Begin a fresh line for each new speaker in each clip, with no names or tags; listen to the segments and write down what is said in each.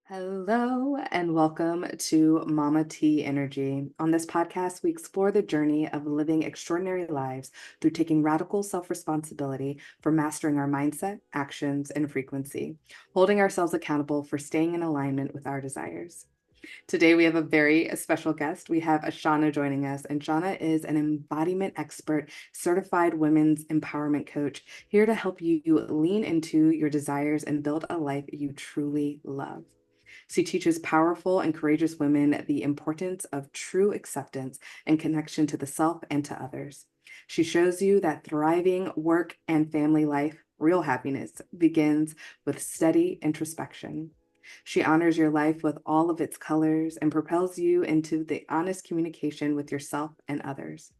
Hello and welcome to Mama T Energy. On this podcast, we explore the journey of living extraordinary lives through taking radical self responsibility for mastering our mindset, actions, and frequency, holding ourselves accountable for staying in alignment with our desires. Today, we have a very special guest. We have Shauna joining us, and Shauna is an embodiment expert, certified women's empowerment coach, here to help you lean into your desires and build a life you truly love. She teaches powerful and courageous women the importance of true acceptance and connection to the self and to others. She shows you that thriving work and family life, real happiness, begins with steady introspection. She honors your life with all of its colors and propels you into the honest communication with yourself and others.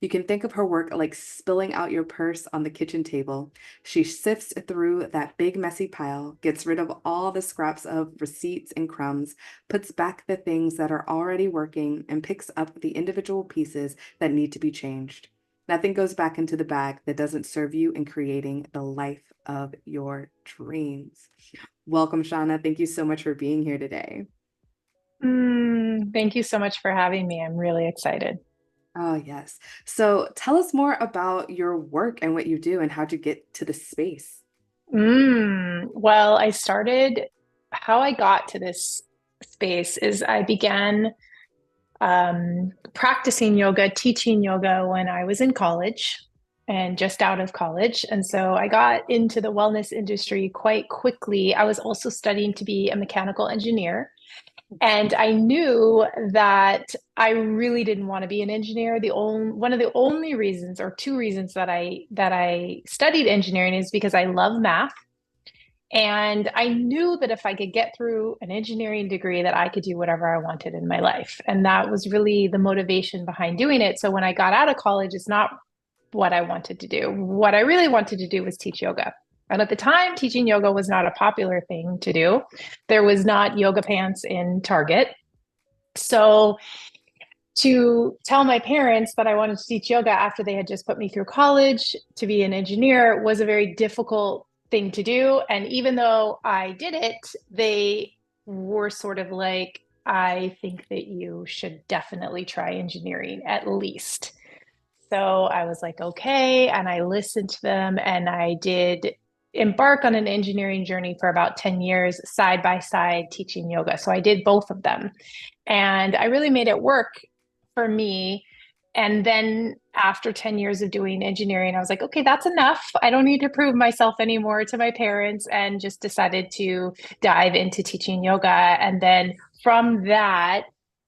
You can think of her work like spilling out your purse on the kitchen table. She sifts through that big messy pile, gets rid of all the scraps of receipts and crumbs, puts back the things that are already working, and picks up the individual pieces that need to be changed. Nothing goes back into the bag that doesn't serve you in creating the life of your dreams. Welcome, Shauna. Thank you so much for being here today.
Thank you so much for having me. I'm really excited.
Oh, yes. So tell us more about your work and what you do and how'd you get to this space?
Well, how I got to this space is I began practicing yoga, teaching yoga when I was in college and just out of college. And so I got into the wellness industry quite quickly. I was also studying to be a mechanical engineer. And I knew that I really didn't want to be an engineer. One of the only reasons, or two reasons that I studied engineering, is because I love math. And I knew that if I could get through an engineering degree, that I could do whatever I wanted in my life. And that was really the motivation behind doing it. So when I got out of college, it's not what I wanted to do. What I really wanted to do was teach yoga. And at the time, teaching yoga was not a popular thing to do. There was not yoga pants in Target. So to tell my parents that I wanted to teach yoga after they had just put me through college to be an engineer was a very difficult thing to do. And even though I did it, they were sort of like, I think that you should definitely try engineering at least. So I was like, okay. And I listened to them and I did embark on an engineering journey for about 10 years, side by side, teaching yoga. So I did both of them. And I really made it work for me. And then after 10 years of doing engineering, I was like, okay, that's enough. I don't need to prove myself anymore to my parents, and just decided to dive into teaching yoga. And then from that,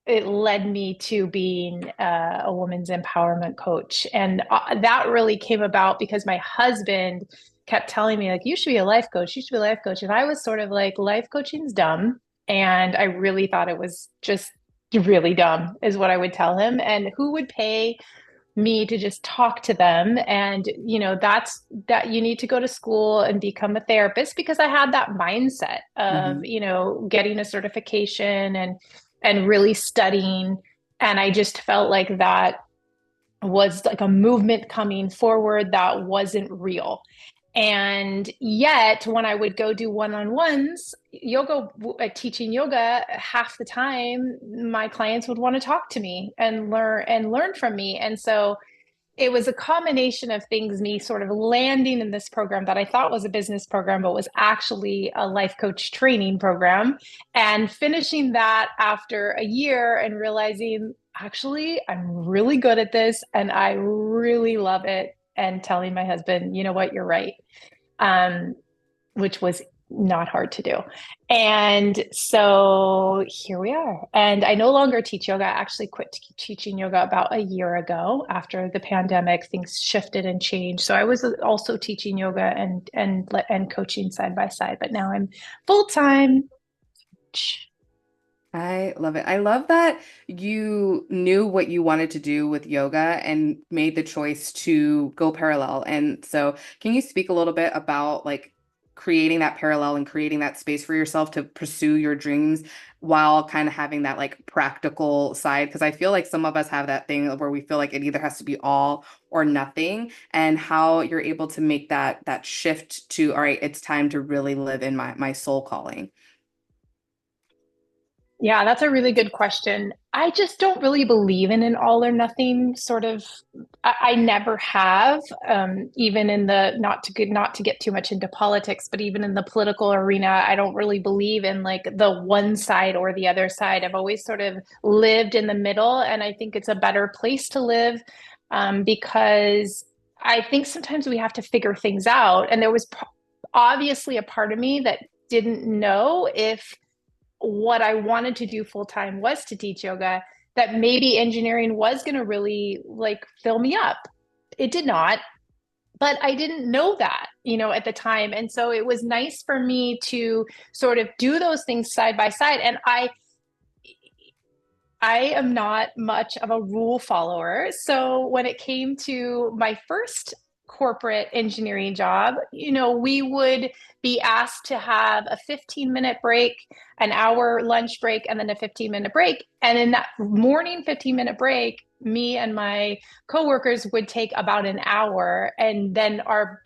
it led me to being a woman's empowerment coach. And that really came about because my husband kept telling me, like, you should be a life coach. You should be a life coach. And I was sort of like, life coaching's dumb. And I really thought it was just really dumb, is what I would tell him. And who would pay me to just talk to them? And, that you need to go to school and become a therapist, because I had that mindset of,
Mhm.
getting a certification and really studying. And I just felt like that was like a movement coming forward that wasn't real. And yet, when I would go do one-on-ones, teaching yoga, half the time my clients would want to talk to me and learn from me. And so it was a combination of things, me sort of landing in this program that I thought was a business program, but was actually a life coach training program, and finishing that after a year and realizing, actually, I'm really good at this and I really love it. And telling my husband, you know what, you're right. Um, which was not hard to do. And so here we are. And I no longer teach yoga. I actually quit teaching yoga about a year ago after the pandemic. Things shifted and changed. So I was also teaching yoga and coaching side by side, but now I'm full time.
I love it. I love that you knew what you wanted to do with yoga and made the choice to go parallel. And so, can you speak a little bit about like creating that parallel and creating that space for yourself to pursue your dreams while kind of having that like practical side? Because I feel like some of us have that thing where we feel like it either has to be all or nothing, and how you're able to make that shift to, all right, it's time to really live in my soul calling.
Yeah, that's a really good question. I just don't really believe in an all or nothing sort of. I never have, even in the not to get too much into politics, but even in the political arena, I don't really believe in like the one side or the other side. I've always sort of lived in the middle, and I think it's a better place to live, because I think sometimes we have to figure things out. And there was obviously a part of me that didn't know if what I wanted to do full time was to teach yoga, that maybe engineering was going to really like fill me up. It did not, but I didn't know that, at the time. And so it was nice for me to sort of do those things side by side. And I am not much of a rule follower. So when it came to my first corporate engineering job, we would be asked to have a 15-minute break, an hour lunch break, and then a 15-minute break. And in that morning 15-minute break, me and my coworkers would take about an hour, and then our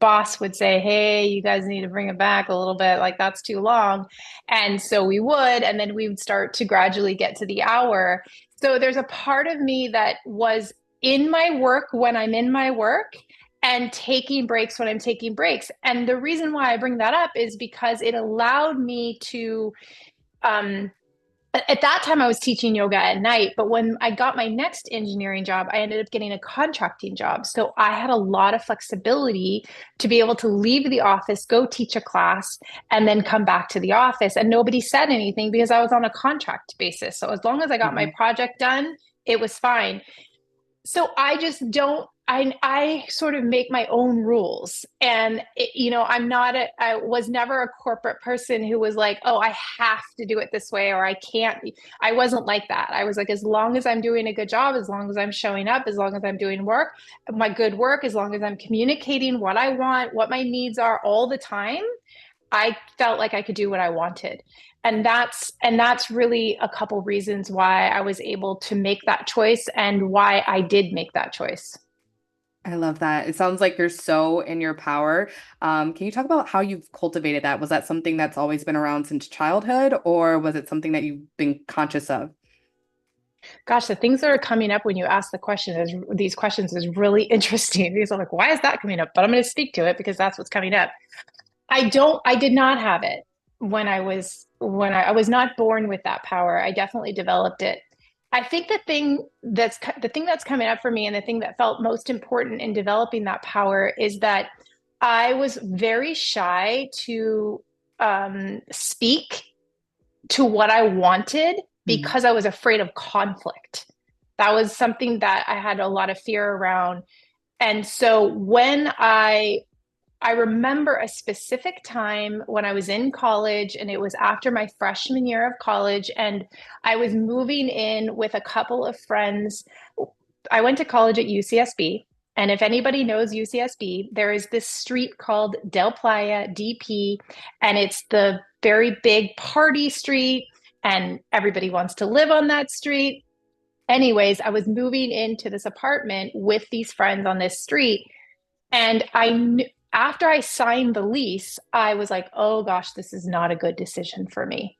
boss would say, "Hey, you guys need to bring it back a little bit. Like that's too long." And so we would, and then we would start to gradually get to the hour. So there's a part of me that was in my work when I'm in my work and taking breaks when I'm taking breaks. And the reason why I bring that up is because it allowed me to, um, at that time I was teaching yoga at night, but when I got my next engineering job, I ended up getting a contracting job. So I had a lot of flexibility to be able to leave the office, go teach a class, and then come back to the office. And nobody said anything because I was on a contract basis. So as long as I got my
Mhm.
project done, it was fine. So I just don't, I sort of make my own rules. And I was never a corporate person who was like, oh, I have to do it this way or I can't. I wasn't like that. I was like, as long as I'm doing a good job, as long as I'm showing up, as long as I'm doing work, my good work, as long as I'm communicating what I want, what my needs are all the time, I felt like I could do what I wanted. And that's really a couple reasons why I was able to make that choice and why I did make that choice.
I love that. It sounds like you're so in your power. Can you talk about how you've cultivated that? Was that something that's always been around since childhood, or was it something that you've been conscious of?
Gosh, the things that are coming up when you ask these questions is really interesting. These are like, why is that coming up? But I'm going to speak to it because that's what's coming up. I did not have it when I was not born with that power. I definitely developed it. I think the thing that's coming up for me and the thing that felt most important in developing that power is that I was very shy to speak to what I wanted
Mhm.
because I was afraid of conflict. That was something that I had a lot of fear around. And so when I remember a specific time when I was in college, and it was after my freshman year of college, and I was moving in with a couple of friends. I went to college at UCSB. And if anybody knows UCSB, there is this street called Del Playa DP, and it's the very big party street, and everybody wants to live on that street. Anyways, I was moving into this apartment with these friends on this street, and I knew after I signed the lease, I was like, oh gosh, this is not a good decision for me.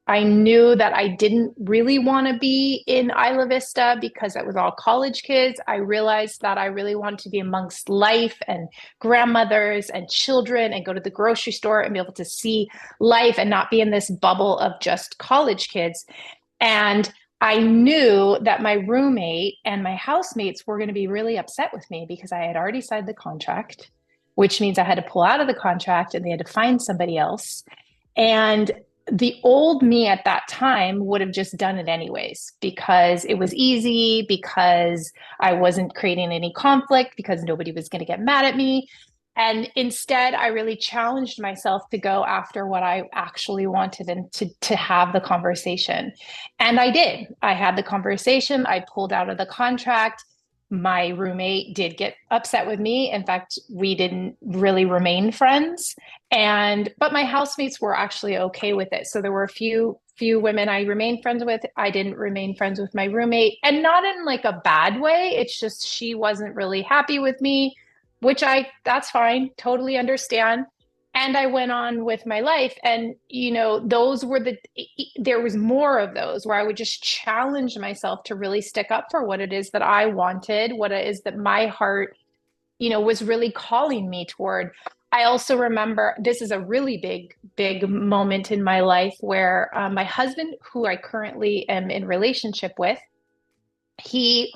I knew that I didn't really want to be in Isla Vista because it was all college kids. I realized that I really wanted to be amongst life and grandmothers and children and go to the grocery store and be able to see life and not be in this bubble of just college kids. And I knew that my roommate and my housemates were going to be really upset with me because I had already signed the contract, which means I had to pull out of the contract and they had to find somebody else. And the old me at that time would have just done it anyways because it was easy, because I wasn't creating any conflict, because nobody was going to get mad at me. And instead, I really challenged myself to go after what I actually wanted and to have the conversation. And I did. I had the conversation. I pulled out of the contract. My roommate did get upset with me. In fact, we didn't really remain friends. But my housemates were actually okay with it. So there were a few women I remained friends with. I didn't remain friends with my roommate, and not in like a bad way. It's just she wasn't really happy with me, which I that's fine, totally understand. And I went on with my life. And, those were there was more of those where I would just challenge myself to really stick up for what it is that I wanted, what it is that my heart, was really calling me toward. I also remember this is a really big moment in my life where my husband, who I currently am in relationship with, he,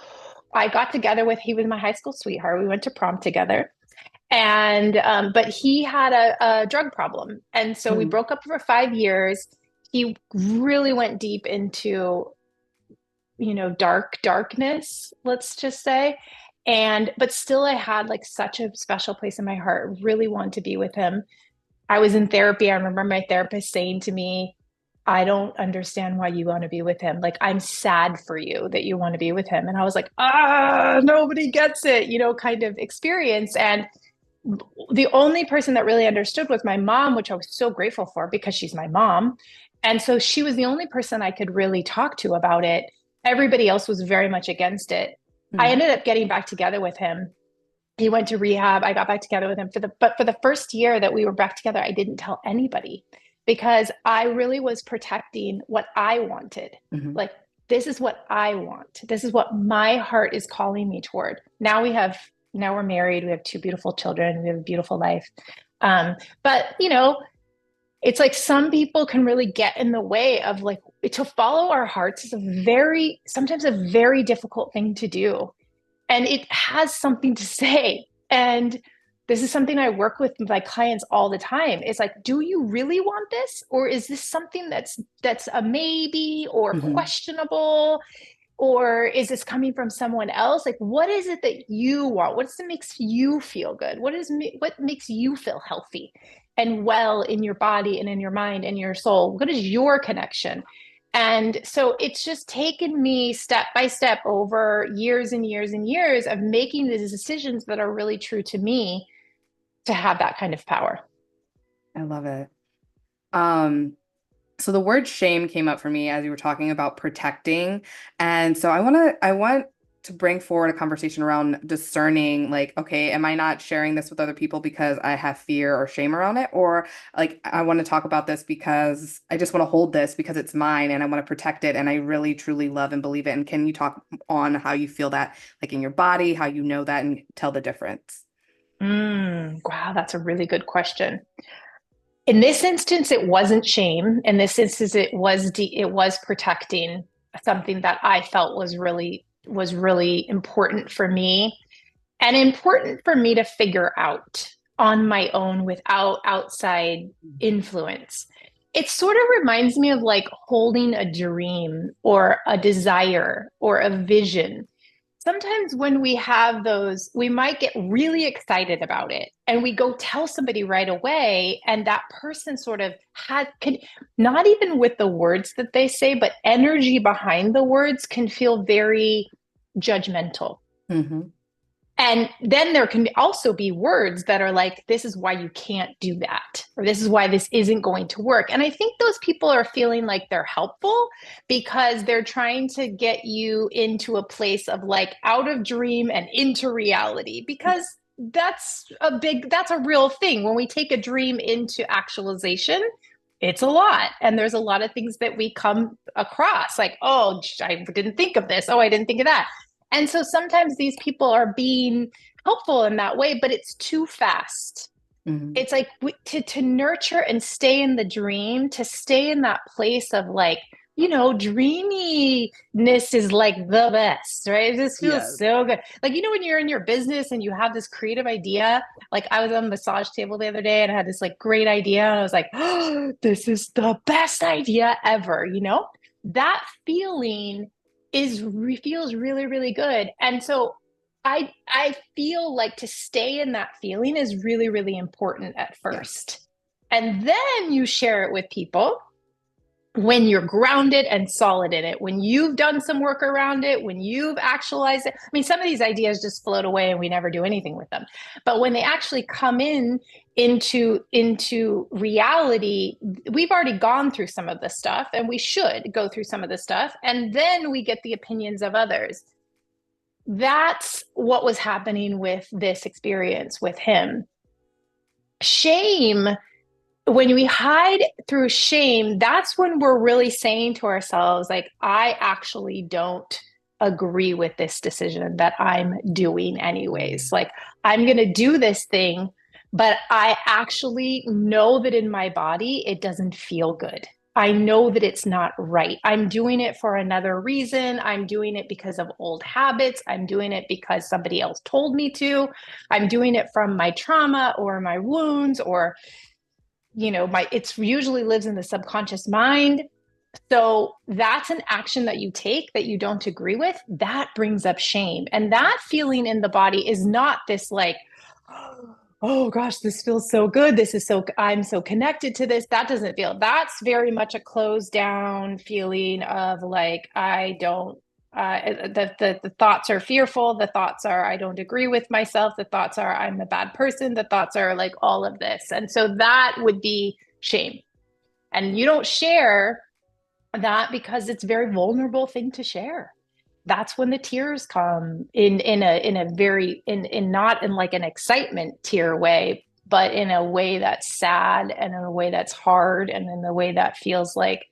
I got together with, he was my high school sweetheart. We went to prom together. And but he had a drug problem, and so we
Mm.
broke up for 5 years. He really went deep into, darkness, let's just say. And but still I had like such a special place in my heart. Really wanted to be with him. I was in therapy. I remember my therapist saying to me, I don't understand why you want to be with him. Like, I'm sad for you that you want to be with him. And I was like, nobody gets it, kind of experience. And the only person that really understood was my mom, which I was so grateful for because she's my mom. And so she was the only person I could really talk to about it. Everybody else was very much against it. I
Mm.
ended up getting back together with him. He went to rehab. I got back together with him but for the first year that we were back together, I didn't tell anybody because I really was protecting what I wanted.
Mhm.
Like, this is what I want. This is what my heart is calling me toward. Now we're married. We have two beautiful children. We have a beautiful life. But it's like some people can really get in the way of like to follow our hearts is sometimes a very difficult thing to do, and it has something to say. And this is something I work with my clients all the time. It's like, do you really want this, or is this something that's a maybe or
Mhm.
questionable, or is this coming from someone else? Like, what is it that you want? What is it makes you feel good? What makes you feel healthy and well in your body and in your mind and your soul? What is your connection? And so it's just taken me step by step over years and years and years of making these decisions that are really true to me to have that kind of power.
I love it. Um, so the word shame came up for me as you were talking about protecting. And so I want to bring forward a conversation around discerning, like, okay, am I not sharing this with other people because I have fear or shame around it? Or like, I want to talk about this because I just want to hold this because it's mine and I want to protect it. And I really, truly love and believe it. And can you talk on how you feel that, like in your body, how you know that and tell the difference?
Wow, that's a really good question. In this instance, it wasn't shame. In this instance, it was protecting something that I felt was really important for me and important for me to figure out on my own without outside influence. It sort of reminds me of like holding a dream or a desire or a vision. Sometimes when we have those, we might get really excited about it and we go tell somebody right away. And that person sort of not even with the words that they say, but energy behind the words can feel very judgmental.
Hmm.
And then there can also be words that are like, this is why you can't do that, or this is why this isn't going to work. And I think those people are feeling like they're helpful because they're trying to get you into a place of like out of dream and into reality, because that's a real thing. When we take a dream into actualization, it's a lot. And there's a lot of things that we come across like, oh, I didn't think of this. Oh, I didn't think of that. And so sometimes these people are being helpful in that way, but it's too fast.
Hmm.
It's like to nurture and stay in the dream, to stay in that place of like, dreaminess is like the best, right? This feels
Yes.
so good. Like, when you're in your business and you have this creative idea, like I was on the massage table the other day and I had this like great idea. And I was like, oh, this is the best idea ever, That feeling feels really, really good. And so I feel like to stay in that feeling is really, really important at
Yes.
first. And then you share it with people when you're grounded and solid in it, when you've done some work around it, when you've actualized it. I mean, some of these ideas just float away and we never do anything with them. But when they actually come into reality, we've already gone through some of the stuff and we should go through some of the stuff. And then we get the opinions of others. That's what was happening with this experience with him. Shame when we hide through shame, that's when we're really saying to ourselves, like, I actually don't agree with this decision that I'm doing anyways.
Mm.
Like, I'm going to do this thing, but I actually know that in my body, it doesn't feel good. I know that it's not right. I'm doing it for another reason. I'm doing it because of old habits. I'm doing it because somebody else told me to. I'm doing it from my trauma or my wounds or my it's usually lives in the subconscious mind. So that's an action that you take that you don't agree with, that brings up shame, and that feeling in the body is not this like, oh gosh, this feels so good, this is so, I'm so connected to this. That doesn't feel, that's very much a closed down feeling of like, I don't, the thoughts are fearful, the thoughts are I don't agree with myself, the thoughts are I'm a bad person, the thoughts are like all of this, and so that would be shame. And you don't share that because it's a very vulnerable thing to share. That's when the tears come in a very in not in like an excitement tear way, but in a way that's sad and in a way that's hard and in a way that feels like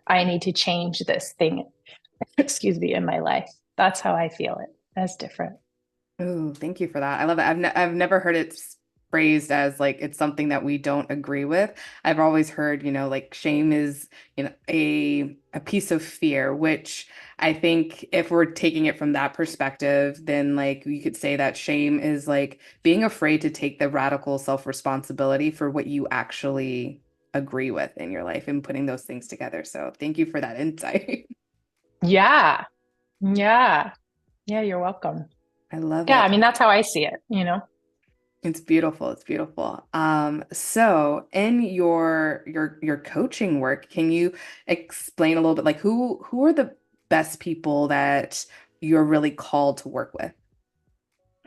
I need to change this thing, excuse me, in my life. That's how I feel it. That's different.
Oh, thank you for that. I love it. I've never heard it phrased as like it's something that we don't agree with. I've always heard, like shame is, a piece of fear, which I think if we're taking it from that perspective, then like you could say that shame is like being afraid to take the radical self-responsibility for what you actually agree with in your life and putting those things together. So thank you for that insight.
Yeah. Yeah. Yeah, you're welcome.
I love
Yeah, I
it.
mean that's how I see it.
It's beautiful. It's beautiful. So in your coaching work, can you explain a little bit like who are the best people that you're really called to work with?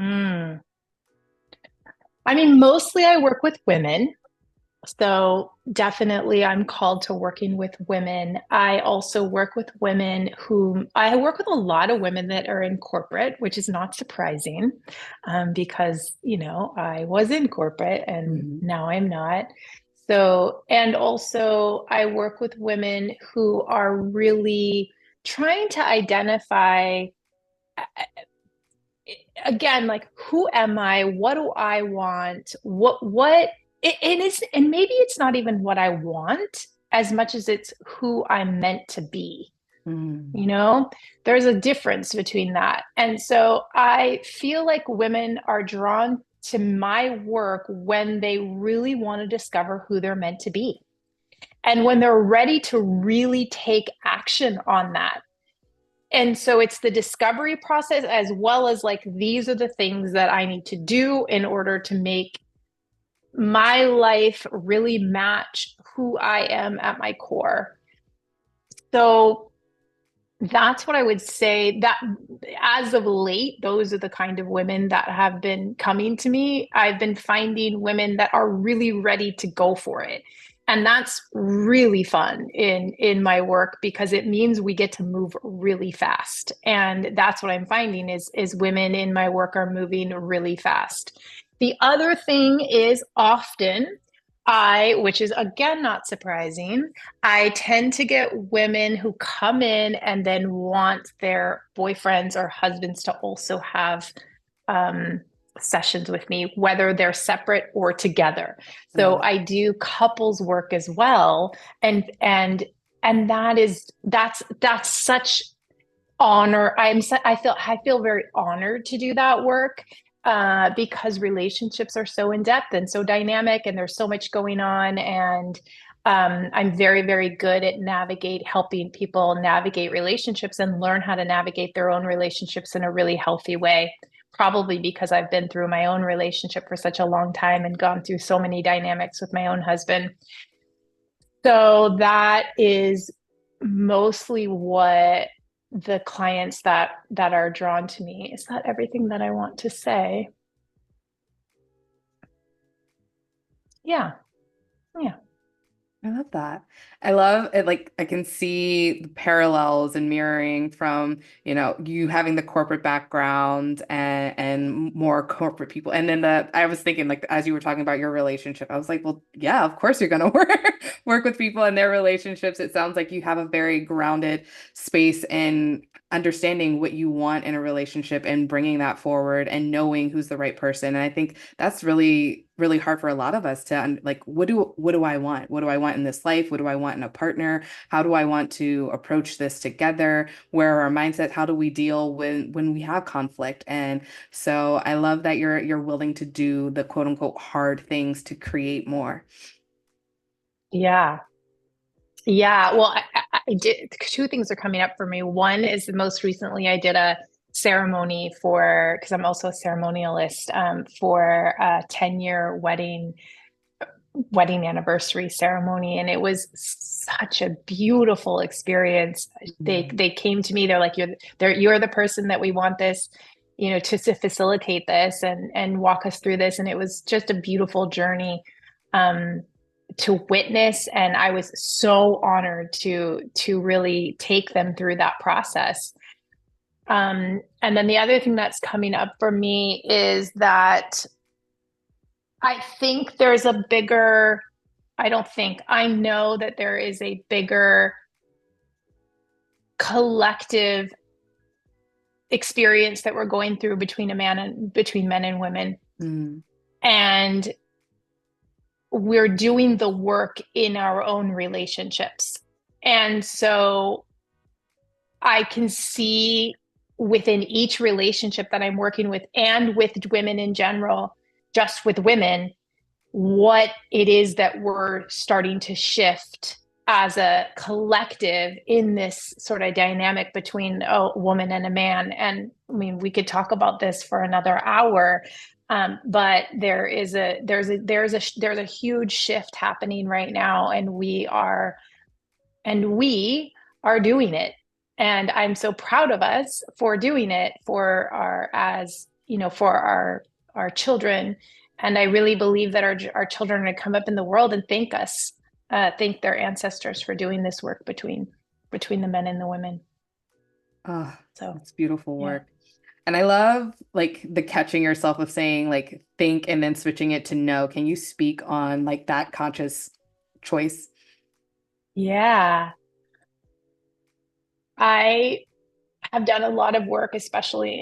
Mm. I mean, mostly I work with women. So definitely I'm called to working with women. I also work with women who I work with a lot of women that are in corporate, which is not surprising, because, I was in corporate and
Mhm.
now I'm not. So, and also I work with women who are really trying to identify again, like, who am I? What do I want? And maybe it's not even what I want as much as it's who I'm meant to be.
Mm.
You know, there's a difference between that. And so I feel like women are drawn to my work when they really want to discover who they're meant to be. And when they're ready to really take action on that. And so it's the discovery process as well as like, these are the things that I need to do in order to make my life really match who I am at my core. So that's what I would say that as of late, those are the kind of women that have been coming to me. I've been finding women that are really ready to go for it. And that's really fun in my work because it means we get to move really fast. And that's what I'm finding is women in my work are moving really fast. The other thing is often which is again not surprising, I tend to get women who come in and then want their boyfriends or husbands to also have um, sessions with me, whether they're separate or together. So
Oh,
I do couples work as well, and that's such honor. I feel very honored to do that work because relationships are so in depth and so dynamic, and there's so much going on. And I'm very, very good at helping people navigate relationships and learn how to navigate their own relationships in a really healthy way. Probably because I've been through my own relationship for such a long time and gone through so many dynamics with my own husband. So that is mostly what the clients that are drawn to me. Is that everything that I want to say? Yeah. Yeah.
I love that. I love it. Like, I can see the parallels and mirroring from, you having the corporate background and more corporate people. And then I was thinking, like, as you were talking about your relationship, I was like, well, yeah, of course you're going to work with people and their relationships. It sounds like you have a very grounded space in understanding what you want in a relationship and bringing that forward and knowing who's the right person. And I think that's really, really hard for a lot of us to like, what do I want? What do I want in this life? What do I want in a partner? How do I want to approach this together? Where are our mindsets? How do we deal when we have conflict? And so I love that you're willing to do the quote unquote hard things to create more.
Yeah. Yeah. Well, I did two things are coming up for me. One is the most recently I did a ceremony for, because I'm also a ceremonialist, for a 10-year wedding anniversary ceremony, and it was such a beautiful experience. They came to me, they're like, you're the person that we want this, to facilitate this and walk us through this. And it was just a beautiful journey um to witness, and I was so honored to really take them through that process. And then the other thing that's coming up for me is that I think there's a bigger, I don't think, I know that there is a bigger collective experience that we're going through between men and women.
Mm,
And we're doing the work in our own relationships. And so I can see within each relationship that I'm working with and with women in general, just with women, what it is that we're starting to shift as a collective in this sort of dynamic between a woman and a man. And I mean, we could talk about this for another hour, but there's a huge shift happening right now, and we are doing it. And I'm so proud of us for doing it for our children. And I really believe that our children are going to come up in the world and thank us, thank their ancestors for doing this work between the men and the women.
oh,
So
it's beautiful
yeah.
work. And I love like the catching yourself of saying like think and then switching it to no. Can you speak on like that conscious choice?
Yeah. I have done a lot of work, especially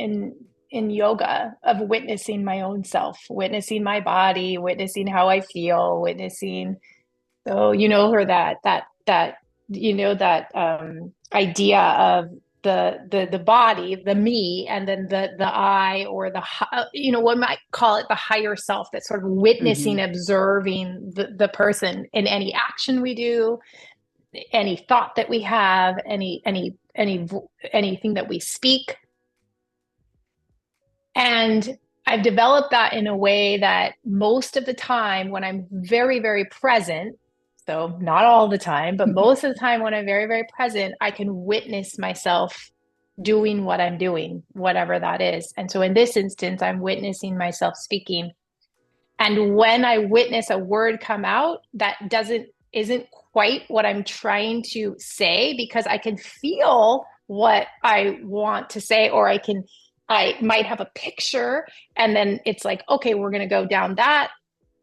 in yoga, of witnessing my own self, witnessing my body, witnessing how I feel, witnessing. So her that idea of the body, the me, and then the I, or one might call it the higher self, that's sort of witnessing,
Hmm.
observing the person in any action we do, any thought that we have, anything that we speak. And I've developed that in a way that most of the time when I'm very, very present, so not all the time, but most of the time when I'm very, very present, I can witness myself doing what I'm doing, whatever that is. And so in this instance, I'm witnessing myself speaking. And when I witness a word come out that isn't quite what I'm trying to say, because I can feel what I want to say, or I might have a picture, and then it's like, okay, we're going to go down that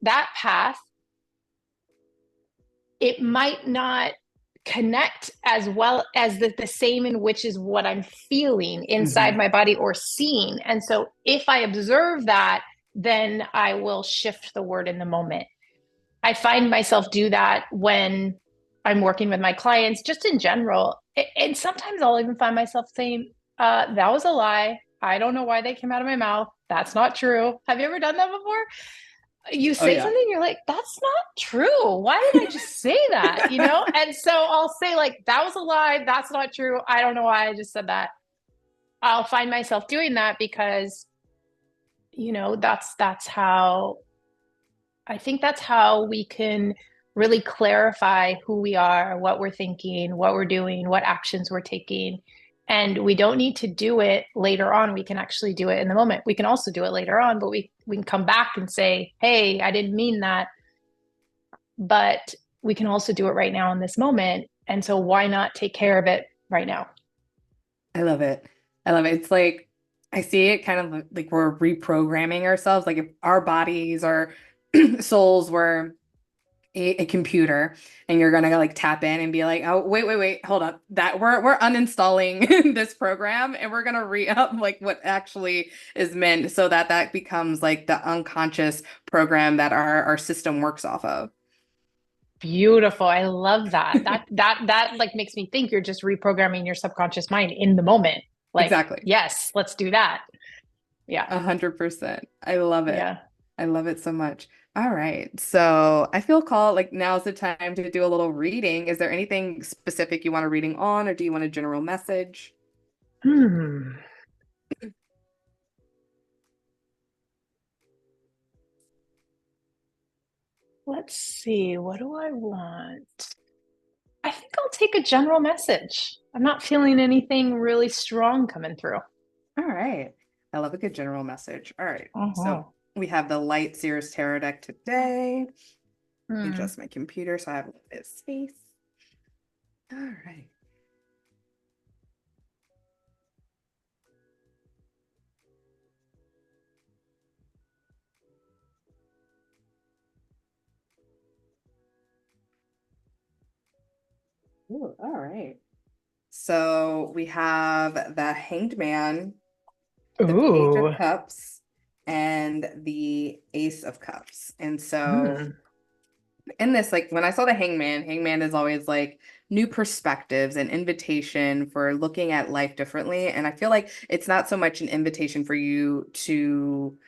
path. It might not connect as well as the same in which is what I'm feeling inside
Hmm.
my body or seeing. And so if I observe that, then I will shift the word in the moment. I find myself do that when I'm working with my clients, just in general. And sometimes I'll even find myself saying, that was a lie. I don't know why they came out of my mouth. That's not true. Have you ever done that before? You
Oh
say
yeah.
something, you're like, that's not true. Why did I just say that? And so I'll say, like, that was a lie. That's not true. I don't know why I just said that. I'll find myself doing that because, that's how I think that's how we can really clarify who we are, what we're thinking, what we're doing, what actions we're taking. And we don't need to do it later on. We can actually do it in the moment. We can also do it later on, but we can come back and say, hey, I didn't mean that. But we can also do it right now in this moment. And so why not take care of it right now?
I love it. I love it. It's like I see it kind of like we're reprogramming ourselves. Like if our bodies or souls were a computer and you're gonna like tap in and be like, oh, wait, hold up. That we're uninstalling this program and we're gonna re-up like what actually is meant so that that becomes like the unconscious program that our system works off of.
Beautiful. I love that. That like makes me think you're just reprogramming your subconscious mind in the moment. Like,
Exactly.
yes, let's do that. Yeah.
100%. I love it.
Yeah.
I love it so much. All right. So I feel called like now's the time to do a little reading. Is there anything specific you want a reading on, or do you want a general message?
Hmm. Let's see. What do I want? I think I'll take a general message. I'm not feeling anything really strong coming through.
All right. I love a good general message. All right. So
Uh-huh.
we have the Light Sears Tarot deck today. Let me
Hmm.
adjust my computer so I have a little bit of space. All right. Ooh, all right. So we have the Hanged Man, the Page
Ooh.
of Cups, and the Ace of Cups. And so
Hmm.
in this, like when I saw the Hangman is always like new perspectives, an invitation for looking at life differently. And I feel like it's not so much an invitation for you to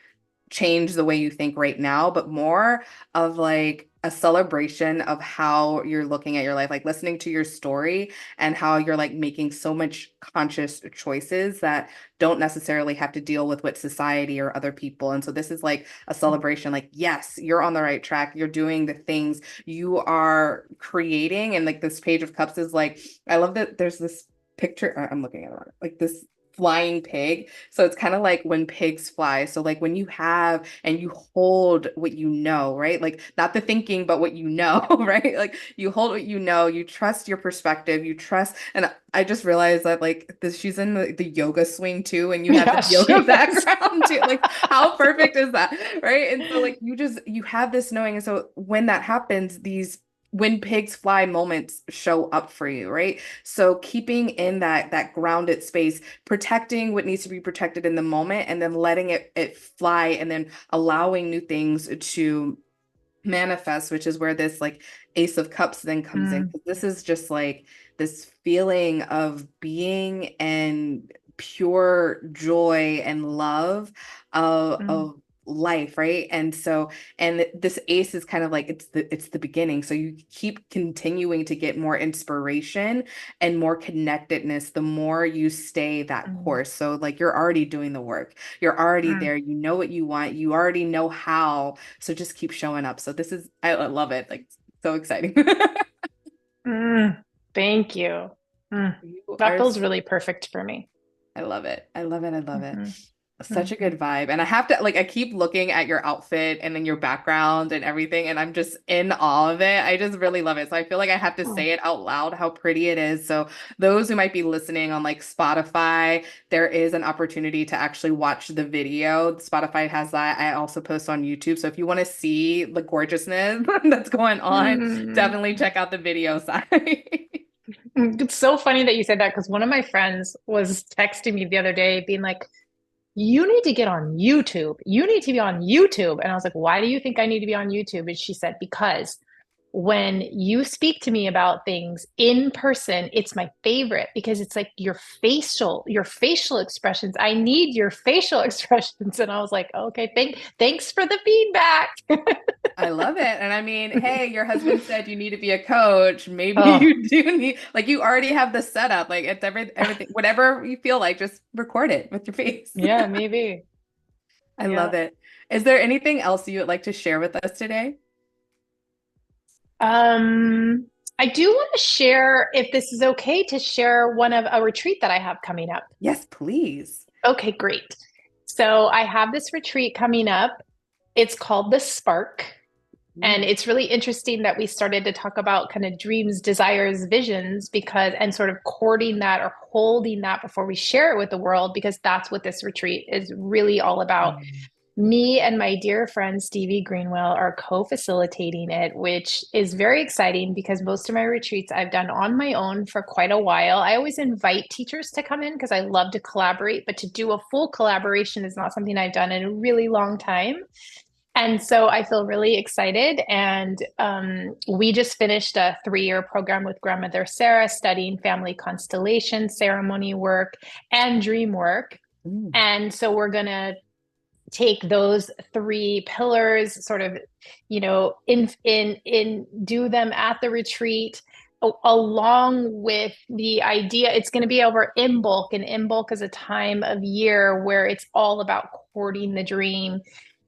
change the way you think right now, but more of like a celebration of how you're looking at your life, like listening to your story and how you're like making so much conscious choices that don't necessarily have to deal with what society or other people. And so this is like a celebration, like, yes, you're on the right track. You're doing the things you are creating. And like this Page of Cups is like, I love that there's this picture. I'm looking at it wrong. Like this flying pig. So it's kind of like when pigs fly. So like when you have and you hold what you know, right? Like not the thinking, but what you know, right? Like you hold what you know, you trust your perspective, you trust. And I just realized that like this, she's in the yoga swing too, and you have
Yeah,
this yoga
she is.
background too. Like how perfect is that, right? And so like you have this knowing. And so when that happens, these when pigs fly moments show up for you, right? So keeping in that grounded space, protecting what needs to be protected in the moment, and then letting it fly, and then allowing new things to manifest, which is where this like Ace of Cups then comes in.
Mm,
'Cause this is just like this feeling of being and pure joy and love
mm,
of life, right? And so, and this ace is kind of like it's the beginning. So you keep continuing to get more inspiration and more connectedness the more you stay that
mm,
course. So like you're already doing the work. You're already
mm,
there. You know what you want. You already know how, so just keep showing up. So this is, I love it. Like so exciting.
mm. Thank you. Mm.
You
That
are,
feels really perfect for me.
I love it. I love it. I love it.
Hmm.
Such a
Hmm.
good vibe. And I have to like, I keep looking at your outfit and then your background and everything, and I'm just in awe of it. I just really love it. So I feel like I have to say it out loud how pretty it is. So those who might be listening on like Spotify, there is an opportunity to actually watch the video. Spotify has that. I also post on YouTube. So if you want to see the gorgeousness that's going on,
Mm.
definitely check out the video side.
It's so funny that you said that because one of my friends was texting me the other day being like, you need to get on YouTube. You need to be on YouTube. And I was like, why do you think I need to be on YouTube? And she said, because when you speak to me about things in person, it's my favorite because it's like your facial expressions. I need your facial expressions. And I was like, okay, thanks for the feedback.
I love it. And I mean, hey, your husband said you need to be a coach. Maybe
Oh,
you do need, like, you already have the setup. Like, it's everything, whatever you feel like, just record it with your face.
yeah, maybe.
I
Yeah.
love it. Is there anything else you would like to share with us today?
Um, I do want to share, if this is okay, to share one of a retreat that I have coming up.
Yes, please.
Okay, great. So I have this retreat coming up. It's called The Spark. And
Mm.
it's really interesting that we started to talk about kind of dreams, desires, visions, because, and sort of courting that or holding that before we share it with the world, because that's what this retreat is really all about.
Mm.
Me and my dear friend Stevie Greenwell are co-facilitating it, which is very exciting because most of my retreats I've done on my own for quite a while. I always invite teachers to come in because I love to collaborate, but to do a full collaboration is not something I've done in a really long time. And so I feel really excited. And we just finished a 3-year program with grandmother Sarah studying family constellation, ceremony work, and dream work.
Mm.
And so we're going to take those 3 pillars sort of, in do them at the retreat, along with the idea it's going to be over Imbolc, and Imbolc is a time of year where it's all about courting the dream,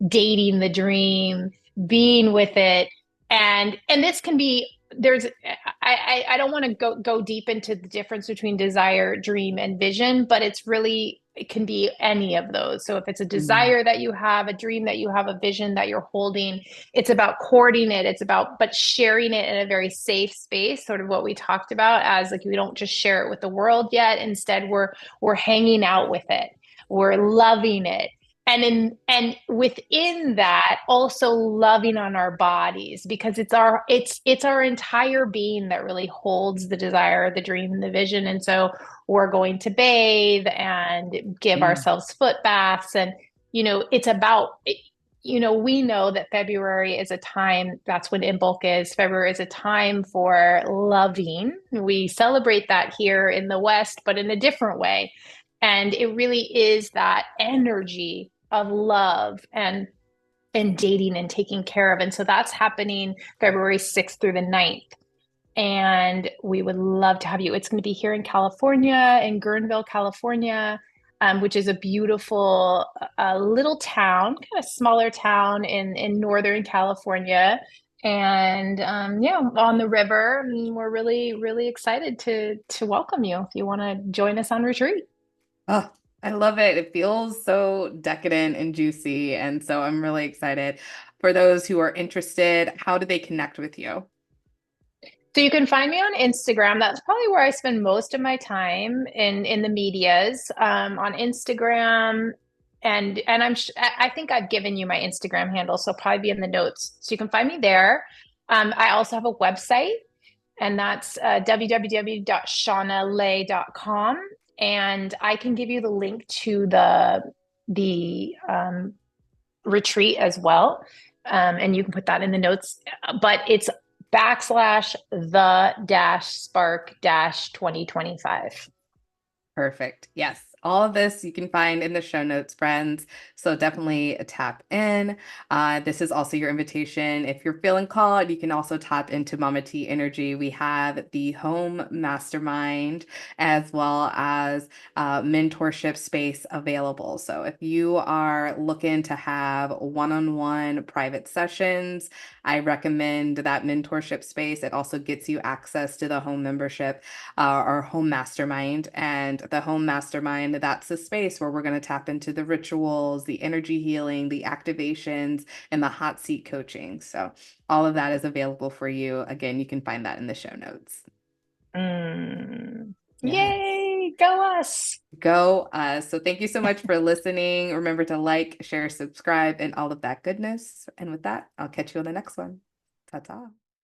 dating the dream, being with it. And this can be, there's I don't want to go deep into the difference between desire, dream, and vision, but it's really, it can be any of those. So if it's a
Mm.
desire that you have, a dream that you have, a vision that you're holding, it's about courting it. It's about, but sharing it in a very safe space, sort of what we talked about, as like we don't just share it with the world yet. Instead, we're hanging out with it. We're loving it. And within that, also loving on our bodies, because it's our entire being that really holds the desire, the dream, and the vision. And so we're going to bathe and give
Mm.
ourselves foot baths. And, it's about, we know that February is a time, that's when Imbolc is. February is a time for loving. We celebrate that here in the West, but in a different way. And it really is that energy of love and dating and taking care of. And so that's happening February 6th through the 9th. And we would love to have you. It's going to be here in California, in Guerneville, California, which is a beautiful little town, kind of smaller town in Northern California. And yeah, on the river. And we're really, really excited to welcome you if you want to join us on retreat.
Oh, I love it. It feels so decadent and juicy. And so I'm really excited. For those who are interested, how do they connect with you?
So you can find me on Instagram. That's probably where I spend most of my time in the medias, on Instagram, and I think I've given you my Instagram handle, so it'll probably be in the notes. So you can find me there. I also have a website, and that's www.shaunalay.com, and I can give you the link to the retreat as well. And you can put that in the notes, but it's backslash the dash spark dash 2025.
Perfect. Yes. All of this you can find in the show notes, friends. So definitely tap in. This is also your invitation. If you're feeling called, you can also tap into Mama T Energy. We have the home mastermind as well as mentorship space available. So if you are looking to have one-on-one private sessions, I recommend that mentorship space. It also gets you access to the home membership, our home mastermind. And the home mastermind, that's the space where we're going to tap into the rituals, the energy healing, the activations, and the hot seat coaching. So all of that is available for you. Again, you can find that in the show notes.
Mm.
Yes.
Yay, go us.
Go. So thank you so much for listening. Remember to like, share, subscribe, and all of that goodness. And with that, I'll catch you on the next one. Ta-ta.